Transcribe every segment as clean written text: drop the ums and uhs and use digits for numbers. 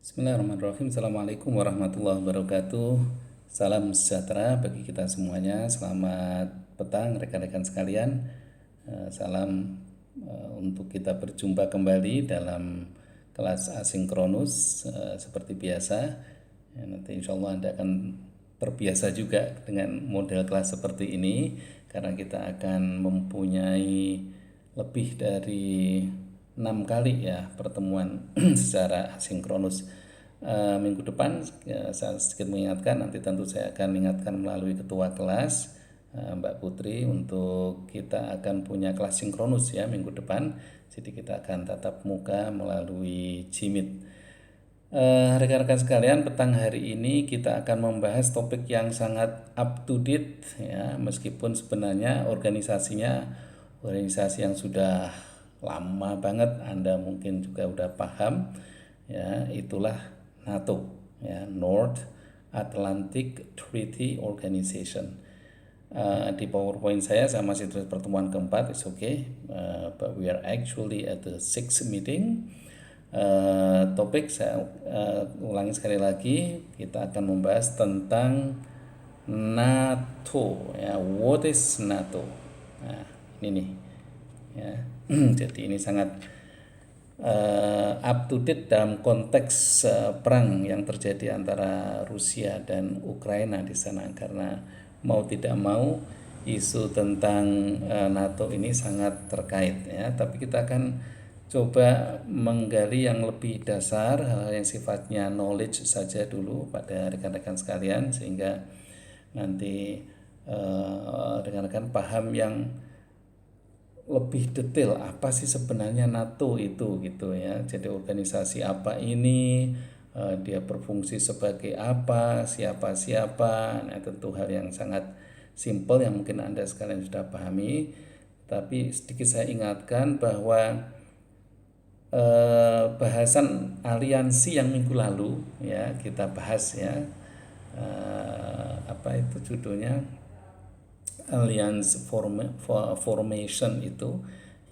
Bismillahirrahmanirrahim. Assalamualaikum warahmatullahi wabarakatuh. Salam sejahtera bagi kita semuanya. Selamat petang rekan-rekan sekalian. Salam untuk kita berjumpa kembali dalam kelas asinkronus seperti biasa. Nanti insya Allah Anda akan terbiasa juga dengan model kelas seperti ini karena kita akan mempunyai lebih dari 6 kali ya pertemuan secara sinkronus. Minggu depan saya sedikit mengingatkan, nanti tentu saya akan ingatkan melalui ketua kelas Mbak Putri untuk kita akan punya kelas sinkronus ya minggu depan. Jadi kita akan tatap muka melalui Jimit. Rekan-rekan sekalian, petang hari ini kita akan membahas topik yang sangat up to date ya, meskipun sebenarnya organisasi yang sudah lama banget Anda mungkin juga udah paham ya, itulah NATO ya, North Atlantic Treaty Organization. Di PowerPoint saya masih tulis pertemuan keempat, it's okay, but we are actually at the sixth meeting. Topik saya ulangi sekali lagi, kita akan membahas tentang NATO ya, what is NATO. Nah, ini nih ya. Jadi ini sangat up to date dalam konteks perang yang terjadi antara Rusia dan Ukraina di sana, karena mau tidak mau isu tentang NATO ini sangat terkait ya. Tapi kita akan coba menggali yang lebih dasar, hal yang sifatnya knowledge saja dulu pada rekan-rekan sekalian, sehingga nanti rekan-rekan paham yang lebih detail apa sih sebenarnya NATO itu gitu ya. Jadi organisasi apa ini, dia berfungsi sebagai apa, siapa-siapa. Nah, tentu hal yang sangat simpel yang mungkin Anda sekalian sudah pahami. Tapi sedikit saya ingatkan bahwa bahasan aliansi yang minggu lalu ya kita bahas ya, apa itu judulnya, formation itu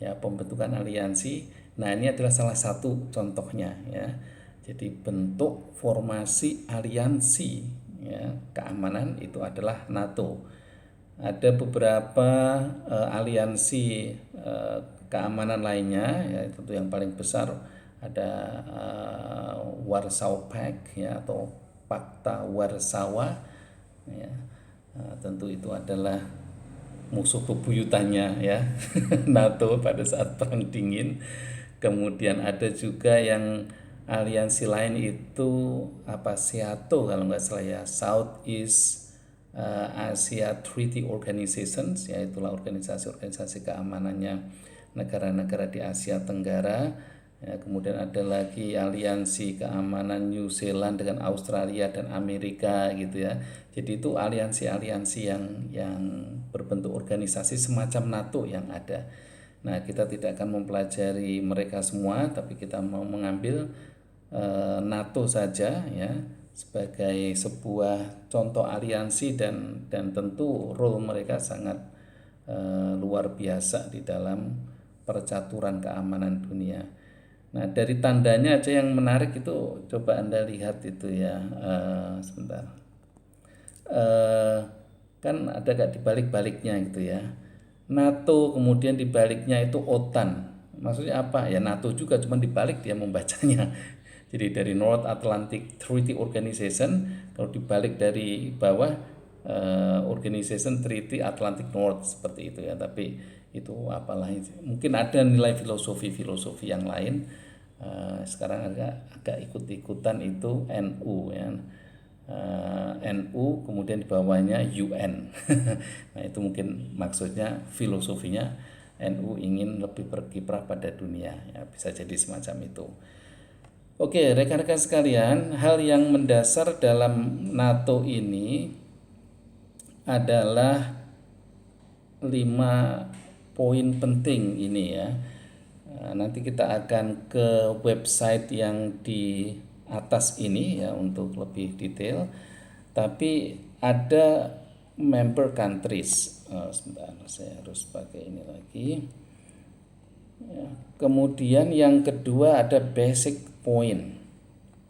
ya, pembentukan aliansi. Nah, ini adalah salah satu contohnya ya. Jadi bentuk formasi aliansi ya keamanan itu adalah NATO. Ada beberapa aliansi keamanan lainnya ya, tentu yang paling besar ada Warsaw Pact ya, atau Pakta Warsawa ya. Tentu itu adalah musuh bebuyutannya ya NATO pada saat perang dingin. Kemudian ada juga yang aliansi lain itu apa, SEATO kalau nggak salah ya, Southeast Asia Treaty Organizations ya, itulah organisasi-organisasi keamanannya negara-negara di Asia Tenggara ya. Kemudian ada lagi aliansi keamanan New Zealand dengan Australia dan Amerika gitu ya. Jadi itu aliansi-aliansi yang berbentuk organisasi semacam NATO yang ada. Nah, kita tidak akan mempelajari mereka semua, tapi kita mau mengambil NATO saja ya sebagai sebuah contoh aliansi, dan tentu role mereka sangat luar biasa di dalam percaturan keamanan dunia. Nah, dari tandanya aja yang menarik itu, coba Anda lihat itu ya, sebentar. Kan ada gak dibalik-baliknya gitu ya, NATO, kemudian dibaliknya itu OTAN. Maksudnya apa ya, NATO juga, cuman dibalik dia membacanya. Jadi dari North Atlantic Treaty Organization, kalau dibalik dari bawah Organization Treaty Atlantic North, seperti itu ya. Tapi itu apalah, mungkin ada nilai filosofi yang lain. Sekarang agak ikut-ikutan itu NU ya. NU kemudian di bawahnya UN. Nah, itu mungkin maksudnya, filosofinya NU ingin lebih berkiprah pada dunia ya, bisa jadi semacam itu. Oke, rekan-rekan sekalian, hal yang mendasar dalam NATO ini adalah 5 poin penting ini ya. Nanti kita akan ke website yang di atas ini ya untuk lebih detail. Tapi ada member countries. Sebentar, saya harus pakai ini lagi. Ya. Kemudian yang kedua ada basic point.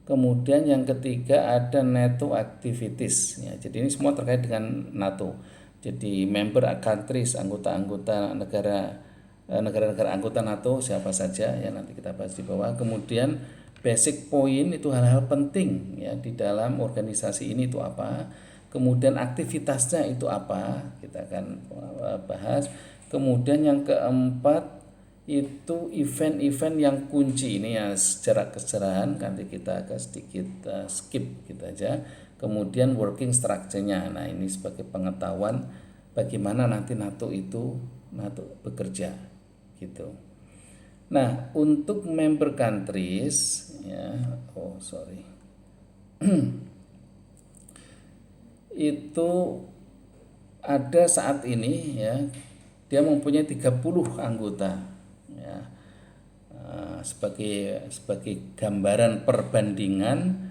Kemudian yang ketiga ada NATO activities ya. Jadi ini semua terkait dengan NATO. Jadi member countries, anggota-anggota negara-negara anggota NATO siapa saja ya, nanti kita bahas di bawah. Kemudian basic point itu hal-hal penting ya di dalam organisasi ini itu apa. Kemudian aktivitasnya itu apa, kita akan bahas. Kemudian yang keempat itu event-event yang kunci, ini ya secara keserahan nanti kita agak sedikit skip gitu aja. Kemudian working structure-nya, nah ini sebagai pengetahuan bagaimana nanti NATO bekerja gitu. Nah untuk member countries ya, itu ada saat ini ya, dia mempunyai 30 anggota ya. Sebagai gambaran perbandingan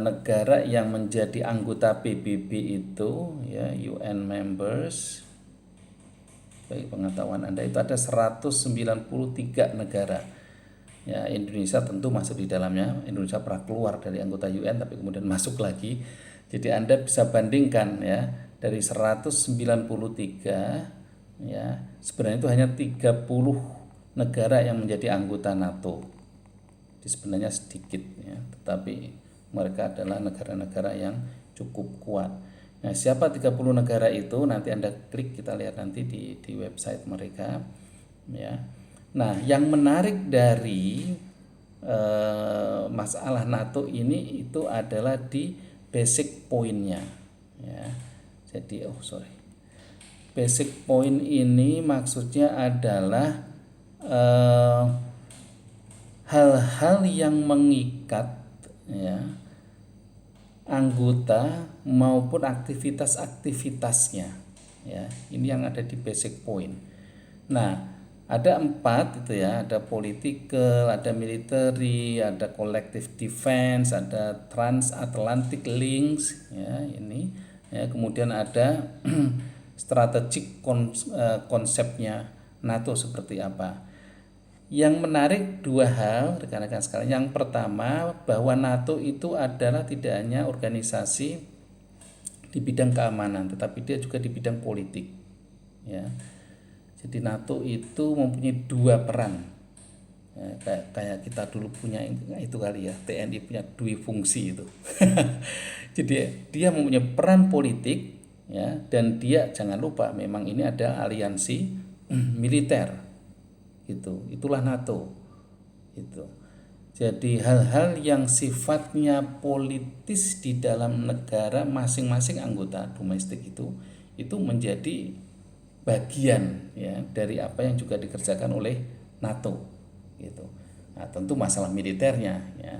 negara yang menjadi anggota PBB itu ya, UN members, bagi pengetahuan Anda itu ada 193 negara ya. Indonesia tentu masuk di dalamnya. Indonesia pernah keluar dari anggota UN tapi kemudian masuk lagi. Jadi Anda bisa bandingkan ya, dari 193 ya, sebenarnya itu hanya 30 negara yang menjadi anggota NATO. Jadi sebenarnya sedikit ya, tetapi mereka adalah negara-negara yang cukup kuat. Nah, siapa 30 negara itu nanti Anda klik, kita lihat nanti di website mereka ya. Nah, yang menarik dari masalah NATO ini itu adalah di basic point-nya ya. Jadi basic point ini maksudnya adalah hal-hal yang mengikat ya anggota maupun aktivitas-aktivitasnya ya. Ini yang ada di basic point. Nah, ada 4 itu ya, ada political, ada military, ada collective defense, ada transatlantic links ya, ini ya. Kemudian ada strategic konsepnya NATO seperti apa. Yang menarik 2 hal rekan-rekan sekalian. Yang pertama, bahwa NATO itu adalah tidak hanya organisasi di bidang keamanan, tetapi dia juga di bidang politik ya. Jadi NATO itu mempunyai 2 peran ya, kayak kita dulu punya itu kali ya, TNI punya 2 fungsi itu. Jadi dia mempunyai peran politik ya, dan dia jangan lupa memang ini ada aliansi militer gitu. Itulah NATO itu. Jadi hal-hal yang sifatnya politis di dalam negara masing-masing anggota domestik itu menjadi bagian ya dari apa yang juga dikerjakan oleh NATO gitu. Nah, tentu masalah militernya ya.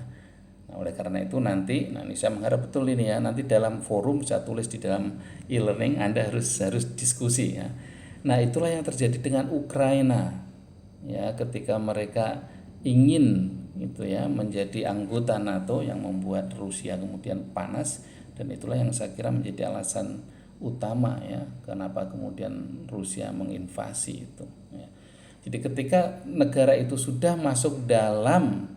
Nah, oleh karena itu nanti ini saya mengharap betul ini ya, nanti dalam forum saya tulis di dalam e-learning Anda harus diskusi ya. Nah, itulah yang terjadi dengan Ukraina ya, ketika mereka ingin itu ya menjadi anggota NATO, yang membuat Rusia kemudian panas, dan itulah yang saya kira menjadi alasan utama ya kenapa kemudian Rusia menginvasi itu ya. Jadi ketika negara itu sudah masuk dalam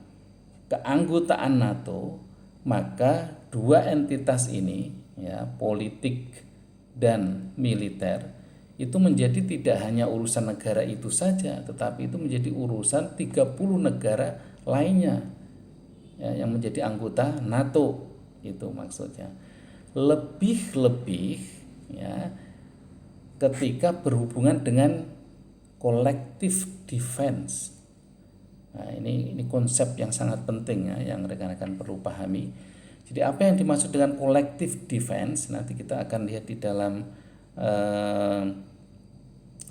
keanggotaan NATO, maka 2 entitas ini ya, politik dan militer, itu menjadi tidak hanya urusan negara itu saja, tetapi itu menjadi urusan 30 negara lainnya ya, yang menjadi anggota NATO. Itu maksudnya. Lebih-lebih ya ketika berhubungan dengan collective defense. Nah, ini konsep yang sangat penting ya, yang rekan-rekan perlu pahami. Jadi apa yang dimaksud dengan collective defense nanti kita akan lihat di dalam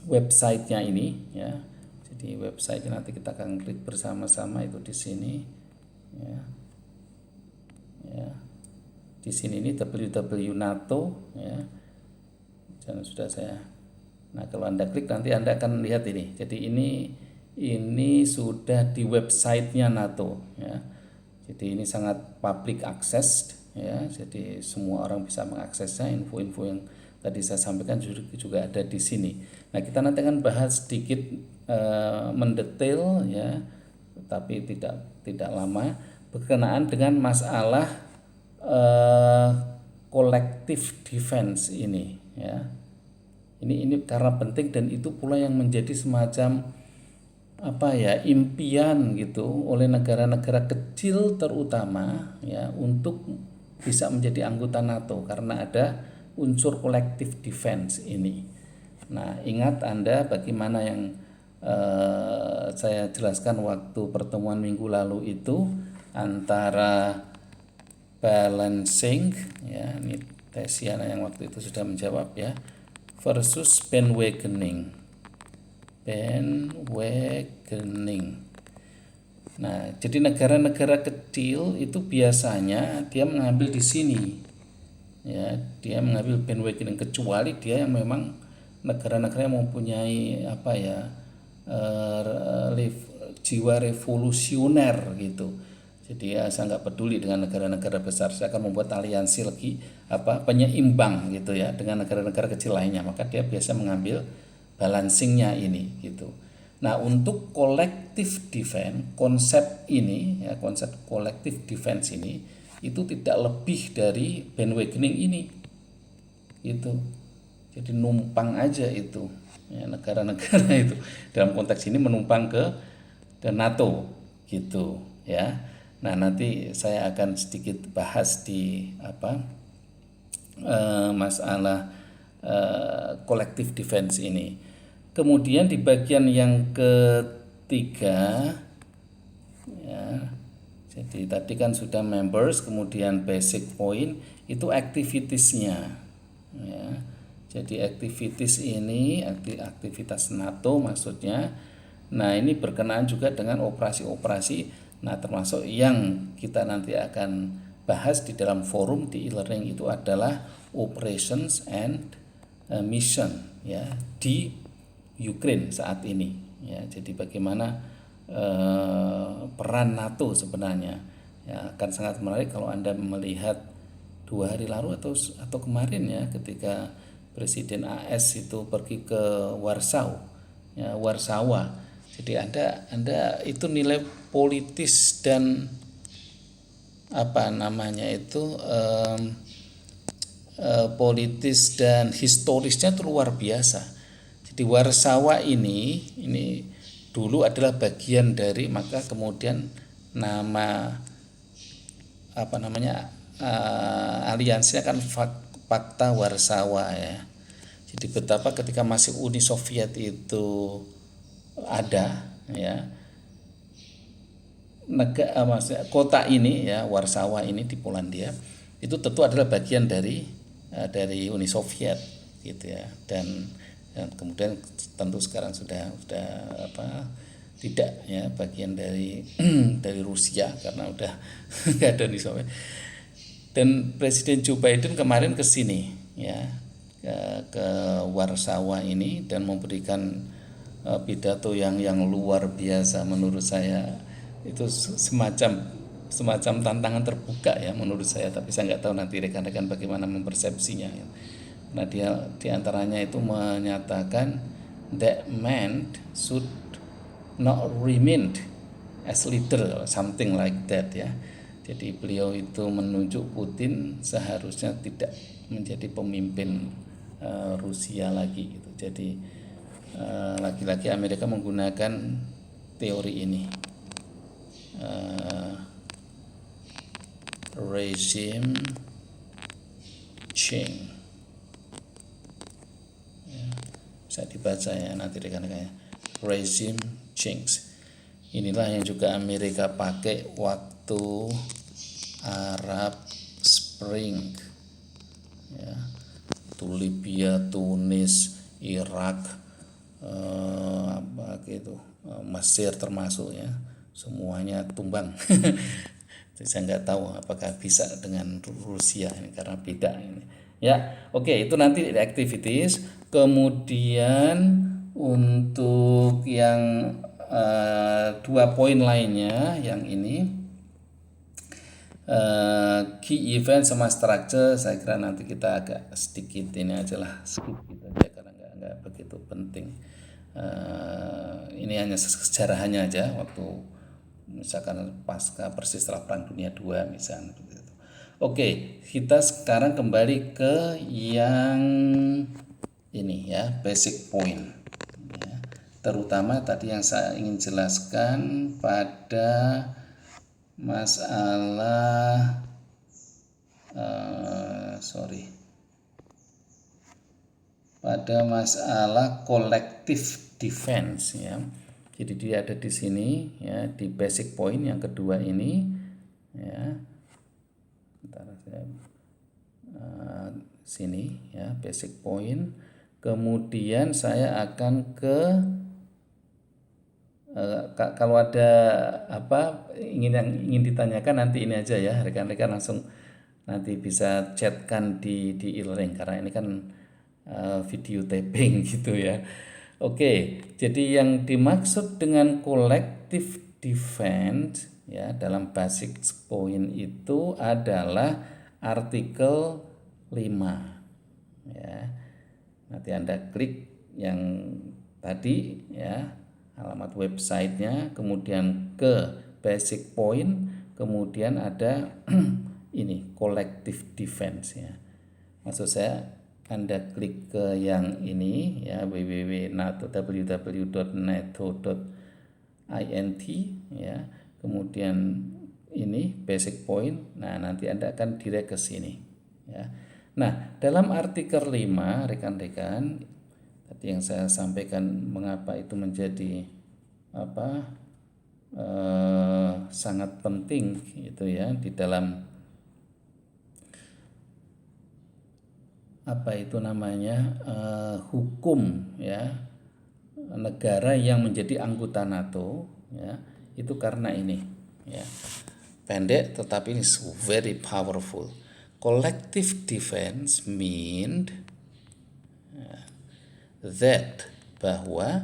websitenya ini ya. Jadi website nanti kita akan klik bersama-sama itu di sini ya. Ya. Di sini ini www.nato ya. Dan sudah saya. Nah, kalau Anda klik nanti Anda akan lihat ini. Jadi ini sudah di websitenya NATO ya. Jadi ini sangat public access ya. Jadi semua orang bisa mengaksesnya. Info-info yang tadi saya sampaikan juga ada di sini. Nah, kita nanti akan bahas sedikit mendetail ya, tapi tidak lama berkenaan dengan masalah eh, collective defense ini, ya. Ini karena penting, dan itu pula yang menjadi semacam apa ya, impian gitu oleh negara-negara kecil terutama, ya, untuk bisa menjadi anggota NATO karena ada unsur collective defense ini. Nah, ingat Anda bagaimana yang saya jelaskan waktu pertemuan minggu lalu itu antara balancing, ya, ini Tesiana yang waktu itu sudah menjawab, ya, versus bandwagoning. Nah, jadi negara-negara kecil itu biasanya dia mengambil di sini, ya, dia mengambil bandwagoning, kecuali dia yang memang negara-negara yang mempunyai apa ya, jiwa revolusioner gitu. Jadi ya, saya nggak peduli dengan negara-negara besar, saya akan membuat aliansi lagi apa penyeimbang gitu ya dengan negara-negara kecil lainnya. Maka dia biasa mengambil balancingnya ini gitu. Nah, untuk collective defense, konsep ini, ya, konsep collective defense ini itu tidak lebih dari bandwagoning ini itu. Jadi numpang aja itu, ya, negara-negara itu dalam konteks ini menumpang ke NATO gitu, ya. Nah, nanti saya akan sedikit bahas di apa masalah collective defense ini. Kemudian di bagian yang ketiga, ya, jadi tadi kan sudah members, kemudian basic point itu activitiesnya, ya. Jadi activities ini aktivitas NATO maksudnya. Nah, ini berkenaan juga dengan operasi-operasi. Nah, termasuk yang kita nanti akan bahas di dalam forum di e-learning itu adalah operations and mission, ya, di Ukraine saat ini, ya. Jadi bagaimana peran NATO sebenarnya, ya, akan sangat menarik kalau Anda melihat 2 hari lalu atau kemarin, ya, ketika Presiden AS itu pergi ke Warsaw, ya, Warsawa. Jadi Anda itu nilai politis dan apa namanya itu politis dan historisnya itu luar biasa. Jadi Warsawa ini dulu adalah bagian dari, maka kemudian nama apa namanya aliansinya kan Fakta Warsawa, ya. Jadi betapa ketika masih Uni Soviet itu ada, ya, maksudnya kota ini, ya, Warsawa ini di Polandia itu tentu adalah bagian dari Uni Soviet gitu, ya. Dan kemudian tentu sekarang sudah apa tidak, ya, bagian dari dari Rusia karena udah nggak ada Uni Soviet. Dan Presiden Joe Biden kemarin ke sini, ya, ke Warsawa ini dan memberikan pidato yang luar biasa menurut saya. Itu semacam tantangan terbuka, ya, menurut saya, tapi saya nggak tahu nanti rekan-rekan bagaimana mempersepsinya, ya. Nah, dia diantaranya itu menyatakan that man should not remain as leader, something like that, ya. Jadi beliau itu menunjuk Putin seharusnya tidak menjadi pemimpin Rusia lagi gitu. Jadi lagi-lagi Amerika menggunakan teori ini, regime change, ya, bisa dibaca, ya, nanti rekan-rekan, regime change. Inilah yang juga Amerika pakai waktu Arab Spring, ya, itu Libya, Tunis, Irak, apa gitu, Mesir termasuk, ya, semuanya tumbang. Jadi saya nggak tahu apakah bisa dengan Rusia ini karena beda ini, ya. Oke, itu nanti activities. Kemudian untuk yang 2 poin lainnya yang ini key event sama structure, saya kira nanti kita agak sedikit ini aja lah, skip gitu aja karena nggak begitu penting. Ini hanya sejarahnya aja waktu misalkan pasca persis setelah Perang Dunia II misalnya begitu. Oke, kita sekarang kembali ke yang ini ya, basic point ya. Terutama tadi yang saya ingin jelaskan pada masalah pada masalah collective defense ya. Jadi dia ada di sini ya, di basic point yang kedua ini ya. Bentar saya sini ya, basic point. Kemudian saya akan ke kalau ada apa yang ingin ditanyakan nanti ini aja ya, rekan-rekan langsung nanti bisa chatkan di e-learning karena ini kan video taping gitu ya. Oke, jadi yang dimaksud dengan collective defense ya dalam basic point itu adalah artikel 5 ya. Nanti Anda klik yang tadi ya, alamat websitenya, kemudian ke basic point, kemudian ada ini collective defense ya. Maksud saya Anda klik ke yang ini ya, www.nato.int ya, kemudian ini basic point. Nah, nanti Anda akan direct ke sini ya. Nah, dalam artikel 5 rekan-rekan tadi yang saya sampaikan mengapa itu menjadi sangat penting gitu ya di dalam hukum ya negara yang menjadi anggota NATO ya, itu karena ini ya. Pendek tetapi ini very powerful. Collective defense mean that bahwa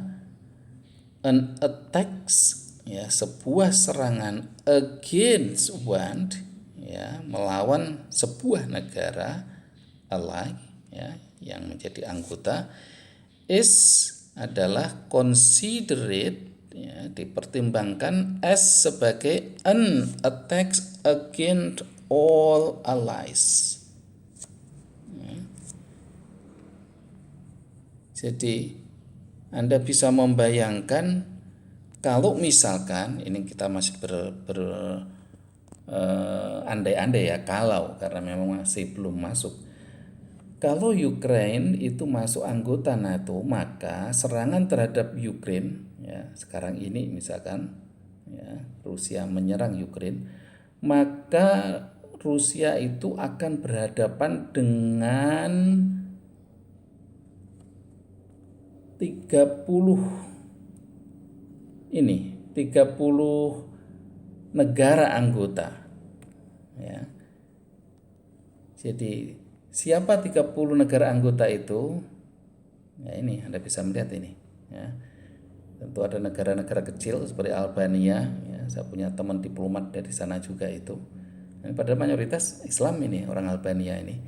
an attacks ya, sebuah serangan against one ya, melawan sebuah negara ally ya yang menjadi anggota adalah considered ya, dipertimbangkan as sebagai an attack against all allies. Jadi Anda bisa membayangkan kalau misalkan ini kita masih andai-andai ya, kalau karena memang masih belum masuk. Kalau Ukraine itu masuk anggota NATO, maka serangan terhadap Ukraine ya, sekarang ini misalkan ya, Rusia menyerang Ukraine, maka Rusia itu akan berhadapan dengan 30 negara anggota ya. Jadi siapa 30 negara anggota itu? Ya ini Anda bisa melihat ini ya. Tentu ada negara-negara kecil seperti Albania ya, saya punya teman diplomat dari sana juga itu. Dan pada mayoritas Islam ini orang Albania ini.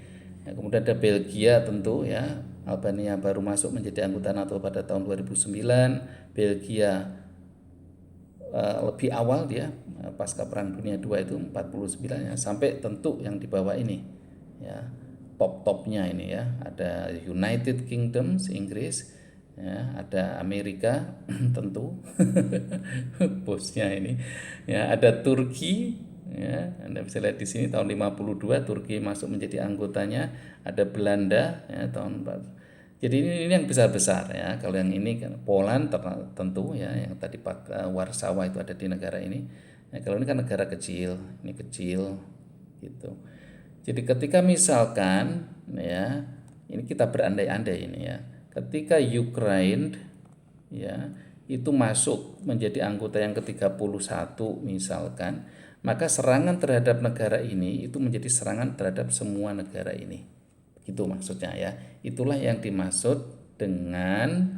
Ya, kemudian ada Belgia tentu ya. Albania baru masuk menjadi anggota NATO pada tahun 2009. Belgia lebih awal dia pasca Perang Dunia II itu 49 ya, sampai tentu yang di bawah ini ya, top-topnya ini ya, ada United Kingdom Inggris ya, ada Amerika tentu bosnya ini ya, ada Turki ya, Anda bisa lihat di sini tahun 52 Turki masuk menjadi anggotanya, ada Belanda ya tahun 4. Jadi ini yang besar-besar ya. Kalau yang ini kan Poland tentu ya, yang tadi Warsawa itu ada di negara ini. Nah, kalau ini kan negara kecil, ini kecil gitu. Jadi ketika misalkan ya, ini kita berandai-andai ini ya. Ketika Ukraine ya itu masuk menjadi anggota yang ke-31 misalkan, maka serangan terhadap negara ini itu menjadi serangan terhadap semua negara ini. Gitu maksudnya ya. Itulah yang dimaksud dengan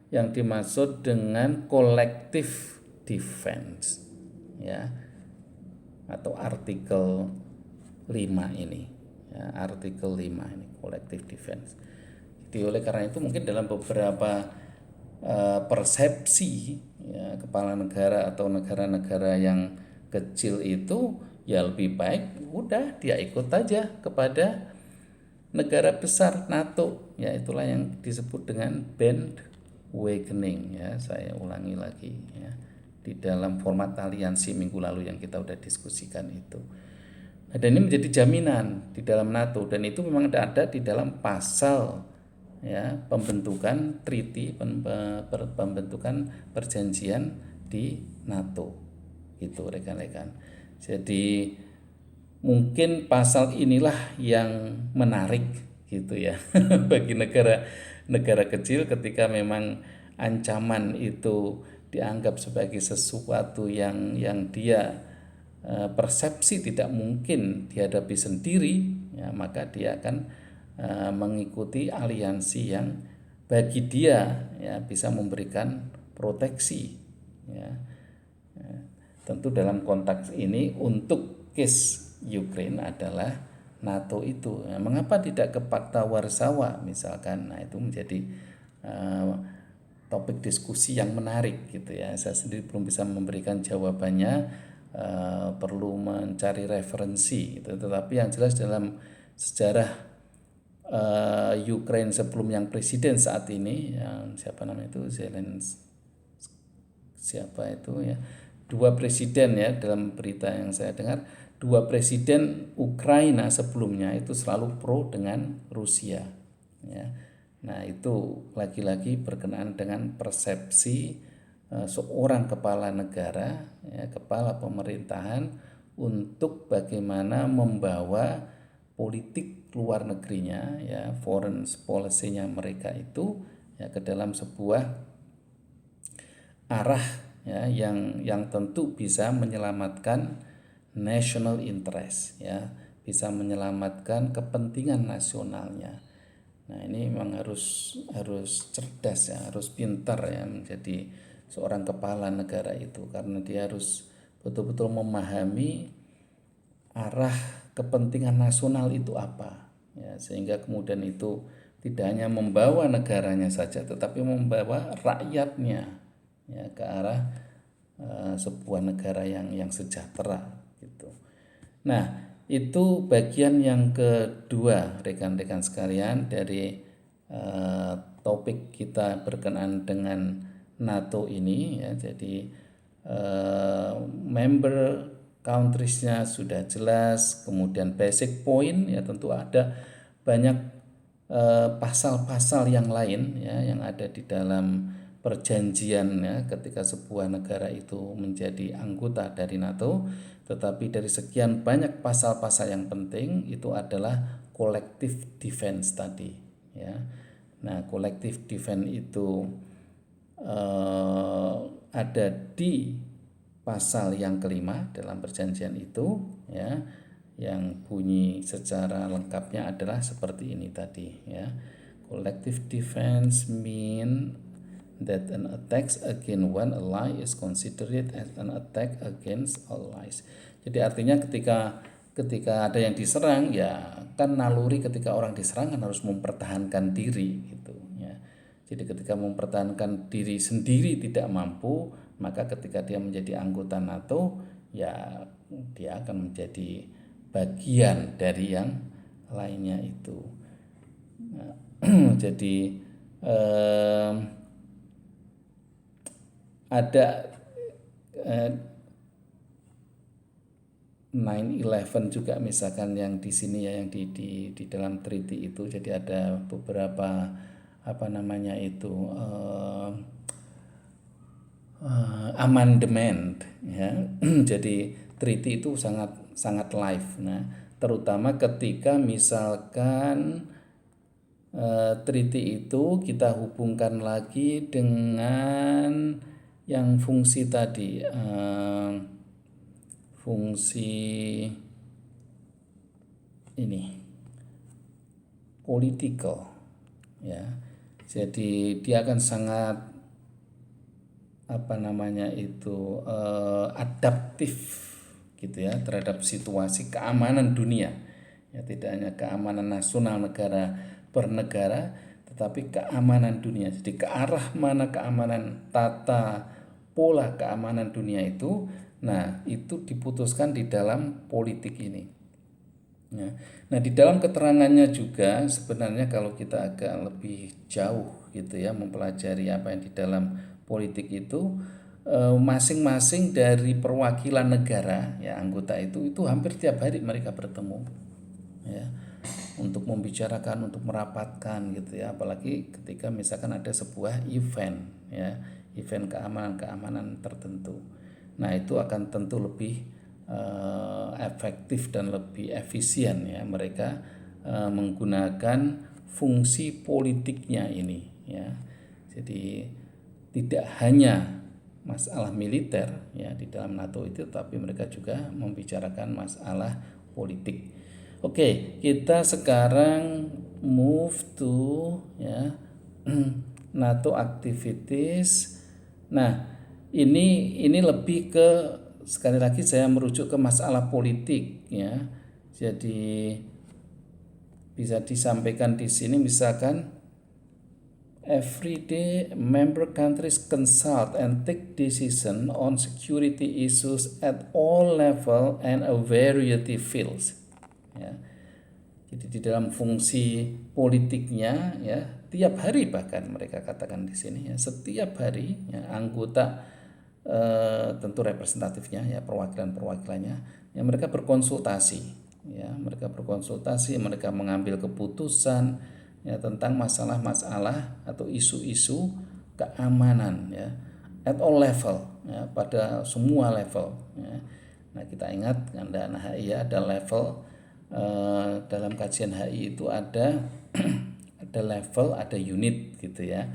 yang dimaksud dengan collective defense ya, atau artikel 5 ini ya, artikel 5 ini collective defense. Jadi oleh karena itu mungkin dalam beberapa persepsi ya, kepala negara atau negara-negara yang kecil itu ya lebih baik udah dia ikut aja kepada negara besar NATO, ya itulah yang disebut dengan bandwagoning ya. Saya ulangi lagi ya, di dalam format aliansi minggu lalu yang kita udah diskusikan itu. Nah, dan ini menjadi jaminan di dalam NATO, dan itu memang ada di dalam pasal ya pembentukan treaty, pembentukan perjanjian di NATO itu rekan-rekan. Jadi mungkin pasal inilah yang menarik gitu ya bagi negara kecil ketika memang ancaman itu dianggap sebagai sesuatu yang dia persepsi tidak mungkin dihadapi sendiri, ya maka dia akan mengikuti aliansi yang bagi dia ya bisa memberikan proteksi ya. Tentu dalam konteks ini untuk case Ukraine adalah NATO itu. Nah, mengapa tidak ke Fakta Warsawa misalkan? Nah, itu menjadi topik diskusi yang menarik gitu ya. Saya sendiri belum bisa memberikan jawabannya, perlu mencari referensi gitu. Tetapi yang jelas dalam sejarah Ukraine sebelum yang presiden saat ini, yang siapa namanya itu, Zelensky, siapa itu ya, dua presiden ya, dalam berita yang saya dengar dua presiden Ukraina sebelumnya itu selalu pro dengan Rusia ya. Nah itu lagi-lagi berkenaan dengan persepsi seorang kepala negara ya, kepala pemerintahan untuk bagaimana membawa politik luar negerinya ya, foreign policy-nya mereka itu ya ke dalam sebuah arah ya yang tentu bisa menyelamatkan national interest ya, bisa menyelamatkan kepentingan nasionalnya. Nah, ini memang harus cerdas ya, harus pintar ya menjadi seorang kepala negara itu, karena dia harus betul-betul memahami arah kepentingan nasional itu apa ya, sehingga kemudian itu tidak hanya membawa negaranya saja tetapi membawa rakyatnya ya ke arah sebuah negara yang sejahtera gitu. Nah, itu bagian yang kedua rekan-rekan sekalian dari topik kita berkenaan dengan NATO ini ya. Jadi member countries-nya sudah jelas, kemudian basic point ya tentu ada banyak pasal-pasal yang lain ya yang ada di dalam perjanjian ya ketika sebuah negara itu menjadi anggota dari NATO. Tetapi dari sekian banyak pasal-pasal yang penting itu adalah collective defense tadi ya. Nah, collective defense itu ada di pasal yang kelima dalam perjanjian itu ya, yang bunyi secara lengkapnya adalah seperti ini tadi ya. Collective defense mean that an attack against one ally is considered as an attack against allies. Jadi artinya ketika ada yang diserang ya kan naluri ketika orang diserang kan harus mempertahankan diri gitu ya. Jadi ketika mempertahankan diri sendiri tidak mampu, maka ketika dia menjadi anggota NATO ya dia akan menjadi bagian dari yang lainnya itu. Nah, jadi ada 9/11 juga misalkan yang di sini ya, yang di dalam treaty itu. Jadi ada beberapa apa namanya itu amandemen ya. Jadi treaty itu sangat live. Nah, terutama ketika misalkan treaty itu kita hubungkan lagi dengan yang fungsi tadi, fungsi ini political ya. Jadi dia akan sangat apa namanya itu adaptif gitu ya terhadap situasi keamanan dunia ya, tidak hanya keamanan nasional negara per negara tetapi keamanan dunia. Jadi ke arah mana keamanan, tata pola keamanan dunia itu, nah itu diputuskan di dalam politik ini. Ya. Nah, di dalam keterangannya juga sebenarnya kalau kita agak lebih jauh gitu ya mempelajari apa yang di dalam politik itu, masing-masing dari perwakilan negara ya anggota itu hampir tiap hari mereka bertemu ya untuk membicarakan, untuk merapatkan gitu ya, apalagi ketika misalkan ada sebuah event ya, event keamanan tertentu. Nah, itu akan tentu lebih efektif dan lebih efisien ya mereka menggunakan fungsi politiknya ini ya. Jadi tidak hanya masalah militer ya di dalam NATO itu, tapi mereka juga membicarakan masalah politik. Oke, kita sekarang move to ya NATO activities. Nah, ini lebih ke, sekali lagi saya merujuk ke masalah politik ya. Jadi bisa disampaikan di sini misalkan every day member countries consult and take decision on security issues at all level and a variety fields. Ya. Jadi di dalam fungsi politiknya ya tiap hari bahkan mereka katakan di sini ya setiap hari ya anggota tentu representatifnya ya perwakilannya ya mereka berkonsultasi ya mereka mengambil keputusan ya tentang masalah-masalah atau isu-isu keamanan ya at all level ya pada semua level ya. Nah, kita ingat dan HI ya ada level dalam kajian HI itu ada ada level, ada unit gitu ya.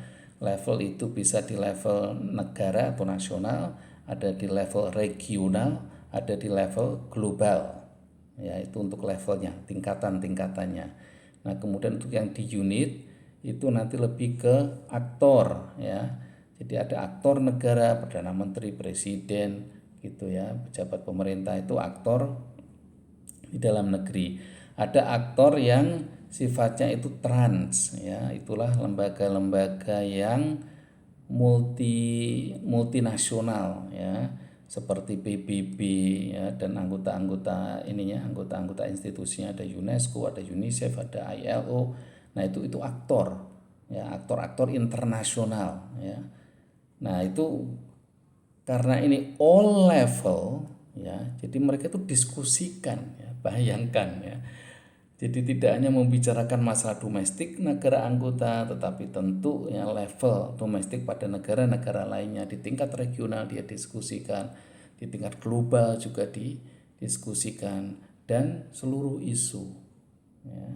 Level itu bisa di level negara atau nasional, ada di level regional, ada di level global. Ya, itu untuk levelnya, tingkatannya. Nah, kemudian untuk yang di unit itu nanti lebih ke aktor ya. Jadi ada aktor negara, perdana menteri, presiden gitu ya, pejabat pemerintah itu aktor di dalam negeri. Ada aktor yang sifatnya itu trans ya, itulah lembaga-lembaga yang multinasional ya, seperti PBB ya dan anggota-anggota ininya, anggota-anggota institusinya ada UNESCO, ada UNICEF, ada ILO. Nah, itu aktor ya, aktor-aktor internasional ya. Nah, itu karena ini all level ya, jadi mereka itu diskusikan ya, bayangkan ya. Jadi tidak hanya membicarakan masalah domestik negara anggota, tetapi tentu ya level domestik pada negara-negara lainnya, di tingkat regional dia diskusikan, di tingkat global juga didiskusikan, dan seluruh isu ya.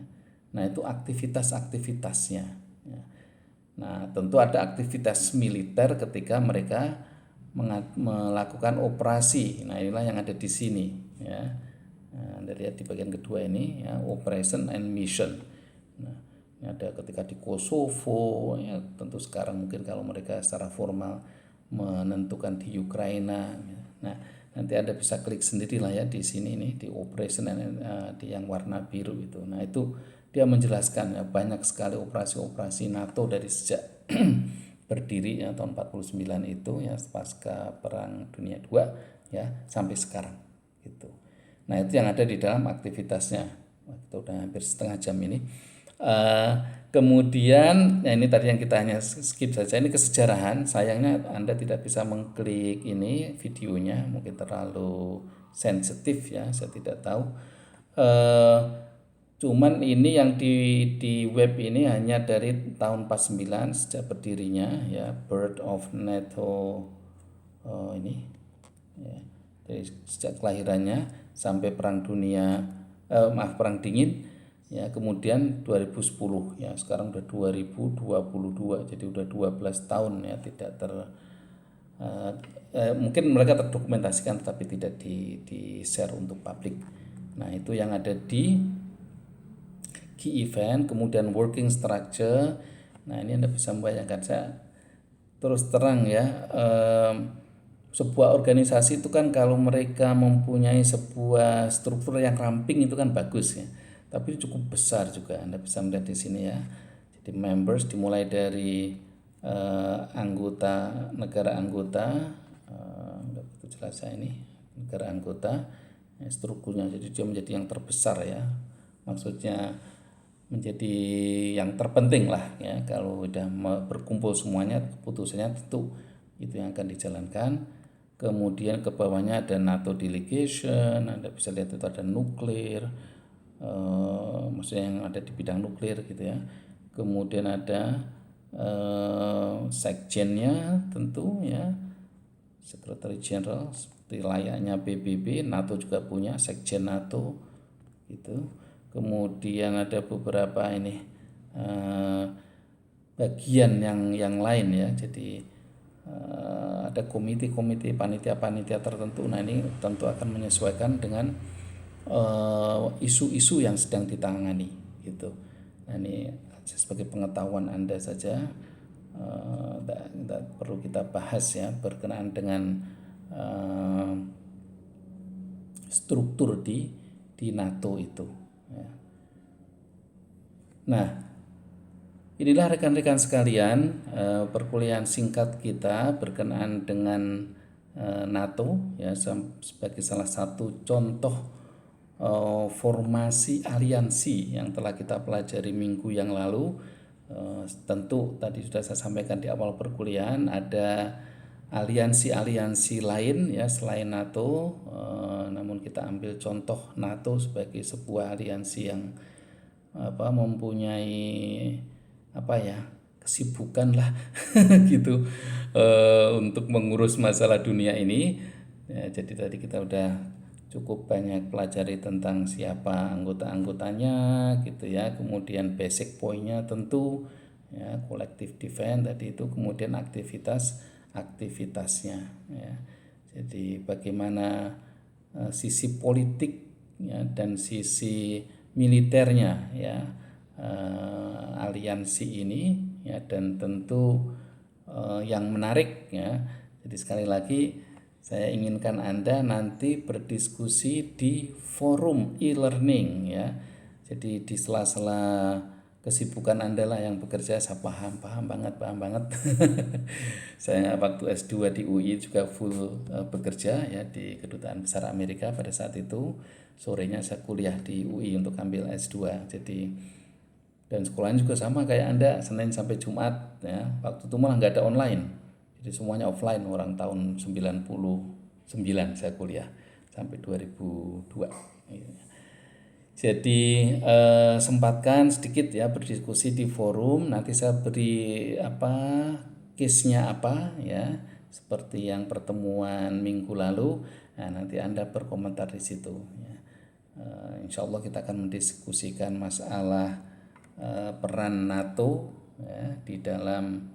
Nah, itu aktivitas-aktivitasnya ya. Nah, tentu ada aktivitas militer ketika mereka melakukan operasi. Nah, inilah yang ada di sini ya. Nah, Anda lihat di bagian kedua ini ya, operation and mission. Nah, ini ada ketika di Kosovo ya, tentu sekarang mungkin kalau mereka secara formal menentukan di Ukraina ya. Nah, nanti Anda bisa klik sendiri lah ya di sini nih di operation and, di yang warna biru itu. Nah, itu dia menjelaskan ya, banyak sekali operasi-operasi NATO dari sejak berdiri ya tahun 49 itu ya pasca Perang Dunia II ya sampai sekarang gitu. Nah, itu yang ada di dalam aktivitasnya. Itu udah hampir setengah jam ini. Kemudian, ya ini tadi yang kita hanya skip saja. Ini kesejarahan. Sayangnya Anda tidak bisa mengklik ini videonya, mungkin terlalu sensitif ya. Saya tidak tahu. Cuman ini yang di web ini hanya dari tahun 49 sejak berdirinya ya, Birth of NATO ini ya. Dari sejak kelahirannya sampai perang dingin ya, kemudian 2010 ya, sekarang udah 2022 jadi udah 12 tahun ya tidak mungkin mereka terdokumentasikan tetapi tidak di share untuk publik. Nah, itu yang ada di key event, kemudian working structure. Nah, ini Anda bisa membayangkan, saya terus terang ya, sebuah organisasi itu kan kalau mereka mempunyai sebuah struktur yang ramping itu kan bagus ya, tapi cukup besar juga. Anda bisa melihat di sini ya. Jadi members dimulai dari anggota, negara anggota, nggak begitu jelas ya ini, negara anggota, strukturnya jadi dia menjadi yang terbesar ya, maksudnya menjadi yang terpenting lah ya. Kalau udah berkumpul semuanya, keputusannya tentu itu yang akan dijalankan. Kemudian ke bawahnya ada NATO delegation, Anda bisa lihat itu ada nuklir, maksudnya yang ada di bidang nuklir gitu ya. Kemudian ada sekjennya tentu ya, Secretary General seperti layaknya PBB. NATO juga punya sekjen NATO gitu. Kemudian ada beberapa ini bagian yang lain ya. Jadi ada komite-komite, panitia-panitia tertentu. Nah ini tentu akan menyesuaikan dengan isu-isu yang sedang ditangani gitu. Nah ini sebagai pengetahuan Anda saja, tidak perlu kita bahas ya berkenaan dengan struktur di NATO itu ya. Nah inilah rekan-rekan sekalian perkuliahan singkat kita berkenaan dengan NATO ya, sebagai salah satu contoh formasi aliansi yang telah kita pelajari minggu yang lalu. Tentu tadi sudah saya sampaikan di awal perkuliahan ada aliansi-aliansi lain ya selain NATO, namun kita ambil contoh NATO sebagai sebuah aliansi yang mempunyai kesibukan lah gitu untuk mengurus masalah dunia ini ya. Jadi tadi kita udah cukup banyak pelajari tentang siapa anggota-anggotanya gitu ya, kemudian basic pointnya tentu ya, collective defense tadi itu, kemudian aktivitasnya ya. Jadi bagaimana sisi politik ya, dan sisi militernya ya aliansi ini ya, dan tentu yang menarik ya. Jadi sekali lagi saya inginkan Anda nanti berdiskusi di forum e-learning ya. Jadi di sela-sela kesibukan Anda lah yang bekerja, saya paham banget. Saya waktu S2 di UI juga full bekerja ya di Kedutaan Besar Amerika pada saat itu. Sorenya saya kuliah di UI untuk ambil S2. Jadi dan sekolahnya juga sama kayak Anda, Senin sampai Jumat ya. Waktu itu malah nggak ada online. Jadi semuanya offline, orang tahun 99 saya kuliah sampai 2002. Jadi sempatkan sedikit ya berdiskusi di forum. Nanti saya beri case-nya apa ya, seperti yang pertemuan minggu lalu. Nah, nanti Anda berkomentar di situ ya. Insya Allah kita akan mendiskusikan masalah peran NATO ya, di dalam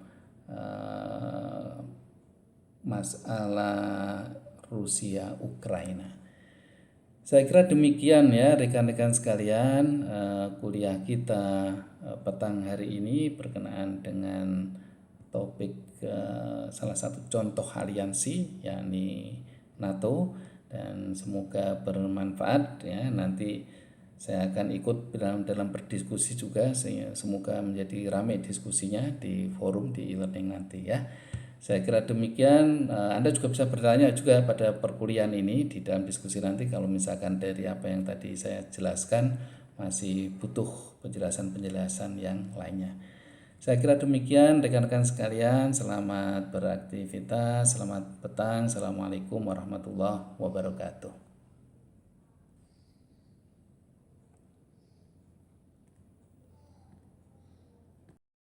masalah Rusia Ukraina. Saya kira demikian ya rekan-rekan sekalian, kuliah kita petang hari ini berkenaan dengan topik salah satu contoh aliansi yakni NATO, dan semoga bermanfaat ya. Nanti saya akan ikut dalam berdiskusi juga, semoga menjadi ramai diskusinya di forum di e-learning nanti ya. Saya kira demikian. Anda juga bisa bertanya juga pada perkuliahan ini di dalam diskusi nanti kalau misalkan dari apa yang tadi saya jelaskan masih butuh penjelasan-penjelasan yang lainnya. Saya kira demikian rekan-rekan sekalian, selamat beraktivitas, selamat petang. Assalamualaikum warahmatullahi wabarakatuh.